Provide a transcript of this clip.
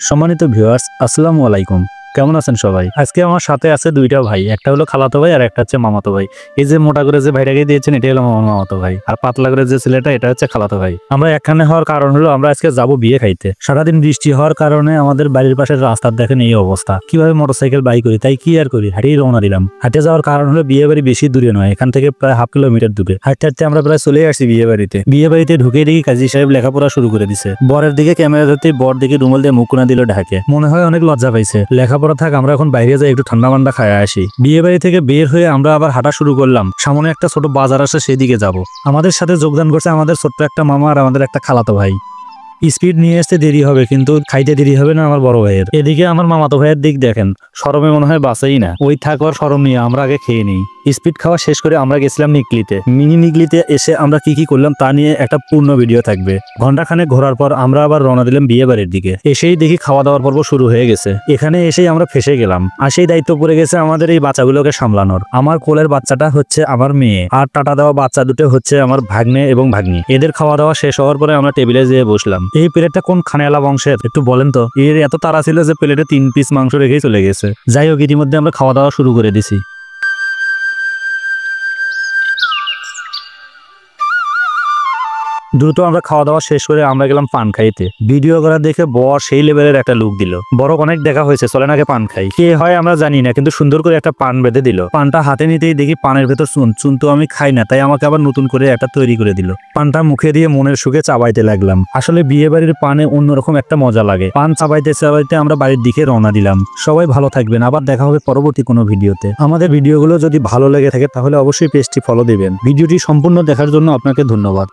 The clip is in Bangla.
সম্মানিত ভিউয়ার্স, আসসালামু আলাইকুম। কেমন আছেন সবাই? আজকে আমার সাথে আছে দুইটা ভাই, একটা হলো খালাতো ভাই আর একটা হচ্ছে মামাতো ভাই। এই যে মোটা করে যে ভাইটাকে দিয়েছেন এটা হলো মামাতো ভাই, আর পাতলা করে যে ছেলেটা এটা হচ্ছে খালাতো ভাই। আমরা একখানে হওয়ার কারণ হলো আমরা আজকে যাব বিয়ে খাইতে। সারাদিন বৃষ্টি হওয়ার কারণে আমাদের বাড়ির পাশের রাস্তার দেখেন এই অবস্থা। কিভাবে মোটরসাইকেল বাই করি, তাই কি আর করি, হাঁটিয়ে রওনা দিলাম। হাঁটে যাওয়ার কারণ হলো বিয়ে বাড়ি বেশি দূরে নয়, এখান থেকে প্রায় 1/2 কিলোমিটার দূরে। হাঁটতে হাঁটতে আমরা প্রায় চলে আসছি বিয়ে বাড়িতে। বিয়ে বাড়িতে ঢুকে দেখি কাজী সাহেব লেখাপড়া শুরু করে দিছে। বরের দিকে ক্যামেরা ধরতে বর দিকে রুমাল দিয়ে মুখ কোনা দিল ঢাকে। মনে হয় অনেক লজ্জা পাইছে। লেখাপড়া থাক, আমরা এখন বাইরে যাই একটু ঠান্ডা মান্ডা খায় আসি। বিয়ে বাড়ি থেকে বের হয়ে আমরা আবার হাঁটা শুরু করলাম। সামনে একটা ছোট বাজার আসে, সেদিকে যাব। আমাদের সাথে যোগদান করছে আমাদের ছোট্ট একটা মামা আর আমাদের একটা খালাতো ভাই। স্পিড নিয়ে আসতে দেরি হবে, কিন্তু খাইতে দেরি হবে না আমার বড় ভাইয়ের। এদিকে আমার মামাতো ভাইয়ের দিক দেখেন, শরমে মনে হয় বাঁচেই না। ওই থাকার শরম নিয়ে আমরা আগে খেয়ে নিই। স্পিড খাওয়া শেষ করে আমরা গেছিলাম নিকলিতে। মিনি নিকলিতে এসে আমরা কি কি করলাম তা নিয়ে একটা পূর্ণ ভিডিও থাকবে। ঘন্টাখানেক ঘোরার পর আমরা আবার রওনা দিলাম বিয়ে বাড়ির দিকে। এসেই দেখি খাওয়া দাওয়ার পর্ব শুরু হয়ে গেছে। এখানে এসেই আমরা ফেসে গেলাম। আর সেই দায়িত্ব পড়ে গেছে আমাদের এই বাচ্চাগুলোকে সামলানোর। আমার কোলের বাচ্চাটা হচ্ছে আমার মেয়ে, আর টাটা দেওয়া বাচ্চা দুটো হচ্ছে আমার ভাগ্নে এবং ভাগ্নি। এদের খাওয়া দাওয়া শেষ হওয়ার পরে আমরা টেবিলে যেয়ে বসলাম। এই প্লেটটা কোন খানেওয়ালা বংশের একটু বলেন তো? এর এত তাড়া ছিল যে প্লেটে 3 পিস মাংস রেখেই চলে গেছে। যাই হোক, ইতিমধ্যে আমরা খাওয়া দাওয়া শুরু করে দিছি। দ্রুত আমরা খাওয়া দাওয়া শেষ করে আমরা গেলাম পান খাইতে। ভিডিও করা দেখে বর সেই লেভেলের একটা লুক দিল। বড় অনেক দেখা হয়েছে, চলে নাকি পান খাই। কে হয় আমরা জানি না, কিন্তু সুন্দর করে একটা পান বেঁধে দিল। পানটা হাতে নিতেই দেখি পানের ভেতর চুন তো আমি খাই না, তাই আমাকে আবার নতুন করে একটা তৈরি করে দিল। পানটা মুখে দিয়ে মনের সুখে চাবাইতে লাগলাম। আসলে বিয়ে বাড়ির পানে অন্যরকম একটা মজা লাগে। পান চাবাইতে চাবাইতে আমরা বাড়ির দিকে রওনা দিলাম। সবাই ভালো থাকবেন, আবার দেখা হবে পরবর্তী কোনো ভিডিওতে। আমাদের ভিডিওগুলো যদি ভালো লেগে থাকে তাহলে অবশ্যই পেজটি ফলো দিবেন। ভিডিওটি সম্পূর্ণ দেখার জন্য আপনাকে ধন্যবাদ।